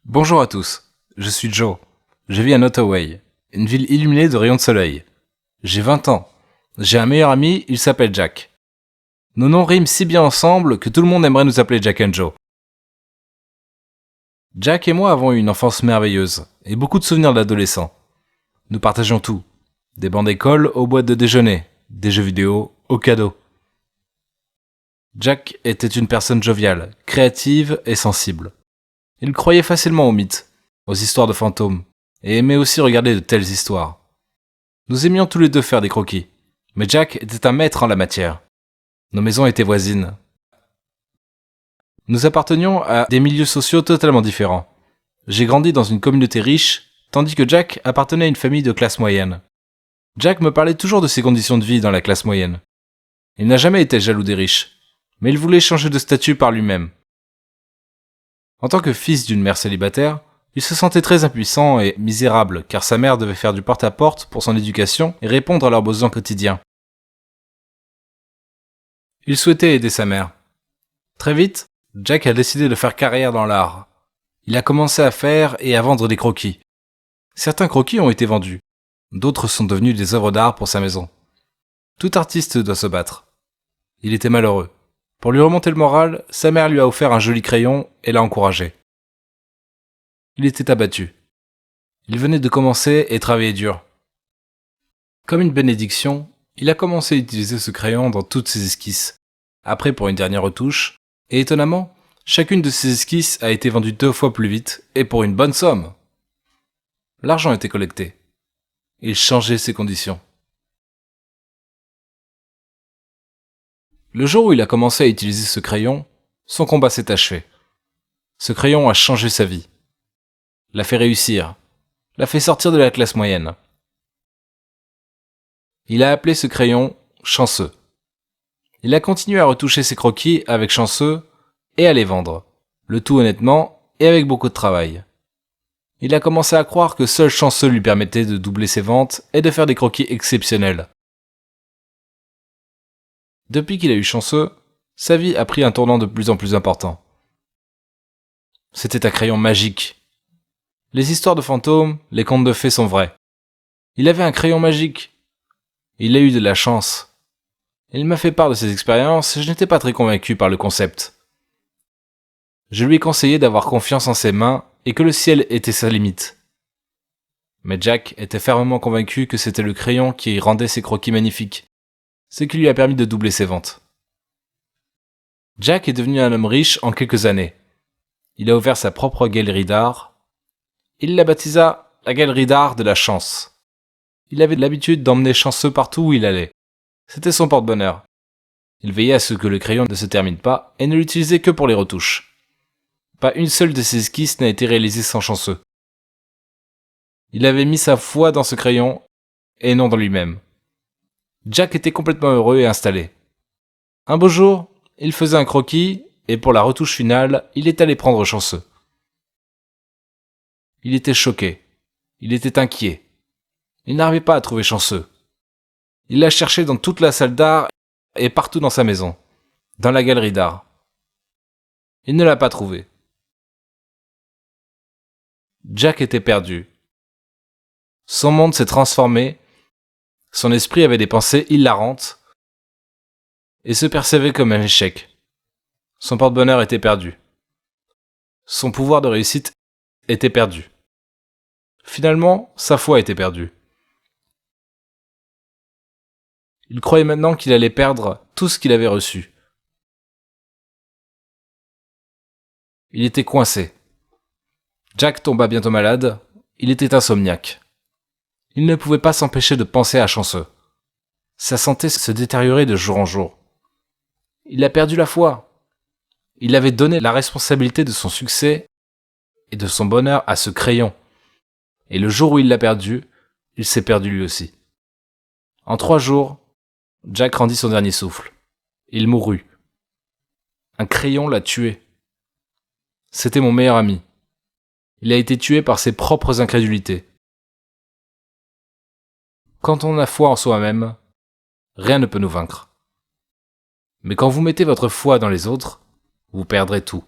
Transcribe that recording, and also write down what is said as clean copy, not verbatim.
Bonjour à tous, je suis Joe. Je vis à Nottoway, une ville illuminée de rayons de soleil. J'ai 20 ans. J'ai un meilleur ami, il s'appelle Jack. Nos noms riment si bien ensemble que tout le monde aimerait nous appeler Jack and Joe. Jack et moi avons eu une enfance merveilleuse et beaucoup de souvenirs d'adolescents. Nous partageons tout. Des bancs d'école aux boîtes de déjeuner, des jeux vidéo aux cadeaux. Jack était une personne joviale, créative et sensible. Il croyait facilement aux mythes, aux histoires de fantômes, et aimait aussi regarder de telles histoires. Nous aimions tous les deux faire des croquis, mais Jack était un maître en la matière. Nos maisons étaient voisines. Nous appartenions à des milieux sociaux totalement différents. J'ai grandi dans une communauté riche, tandis que Jack appartenait à une famille de classe moyenne. Jack me parlait toujours de ses conditions de vie dans la classe moyenne. Il n'a jamais été jaloux des riches, mais il voulait changer de statut par lui-même. En tant que fils d'une mère célibataire, il se sentait très impuissant et misérable car sa mère devait faire du porte-à-porte pour son éducation et répondre à leurs besoins quotidiens. Il souhaitait aider sa mère. Très vite, Jack a décidé de faire carrière dans l'art. Il a commencé à faire et à vendre des croquis. Certains croquis ont été vendus, d'autres sont devenus des œuvres d'art pour sa maison. Tout artiste doit se battre. Il était malheureux. Pour lui remonter le moral, sa mère lui a offert un joli crayon et l'a encouragé. Il était abattu. Il venait de commencer et travaillait dur. Comme une bénédiction, il a commencé à utiliser ce crayon dans toutes ses esquisses, après pour une dernière retouche, et étonnamment, chacune de ses esquisses a été vendue 2 fois plus vite et pour une bonne somme. L'argent était collecté. Il changeait ses conditions. Le jour où il a commencé à utiliser ce crayon, son combat s'est achevé. Ce crayon a changé sa vie. L'a fait réussir. L'a fait sortir de la classe moyenne. Il a appelé ce crayon Chanceux. Il a continué à retoucher ses croquis avec Chanceux et à les vendre. Le tout honnêtement et avec beaucoup de travail. Il a commencé à croire que seul Chanceux lui permettait de doubler ses ventes et de faire des croquis exceptionnels. Depuis qu'il a eu Chanceux, sa vie a pris un tournant de plus en plus important. C'était un crayon magique. Les histoires de fantômes, les contes de fées sont vrais. Il avait un crayon magique. Il a eu de la chance. Il m'a fait part de ses expériences et je n'étais pas très convaincu par le concept. Je lui ai conseillé d'avoir confiance en ses mains et que le ciel était sa limite. Mais Jack était fermement convaincu que c'était le crayon qui rendait ses croquis magnifiques, ce qui lui a permis de doubler ses ventes. Jack est devenu un homme riche en quelques années. Il a ouvert sa propre galerie d'art. Il la baptisa la galerie d'art de la chance. Il avait l'habitude d'emmener Chanceux partout où il allait. C'était son porte-bonheur. Il veillait à ce que le crayon ne se termine pas et ne l'utilisait que pour les retouches. Pas une seule de ses esquisses n'a été réalisée sans Chanceux. Il avait mis sa foi dans ce crayon et non dans lui-même. Jack était complètement heureux et installé. Un beau jour, il faisait un croquis et pour la retouche finale, il est allé prendre Chanceux. Il était choqué. Il était inquiet. Il n'arrivait pas à trouver Chanceux. Il l'a cherché dans toute la salle d'art et partout dans sa maison, dans la galerie d'art. Il ne l'a pas trouvé. Jack était perdu. Son monde s'est transformé, son esprit avait des pensées hilarantes et se percevait comme un échec. Son porte-bonheur était perdu. Son pouvoir de réussite était perdu. Finalement, sa foi était perdue. Il croyait maintenant qu'il allait perdre tout ce qu'il avait reçu. Il était coincé. Jack tomba bientôt malade, il était insomniaque. Il ne pouvait pas s'empêcher de penser à Chanceux. Sa santé se détériorait de jour en jour. Il a perdu la foi. Il avait donné la responsabilité de son succès et de son bonheur à ce crayon. Et le jour où il l'a perdu, il s'est perdu lui aussi. En 3 jours, Jack rendit son dernier souffle. Il mourut. Un crayon l'a tué. C'était mon meilleur ami. Il a été tué par ses propres incrédulités. Quand on a foi en soi-même, rien ne peut nous vaincre. Mais quand vous mettez votre foi dans les autres, vous perdrez tout.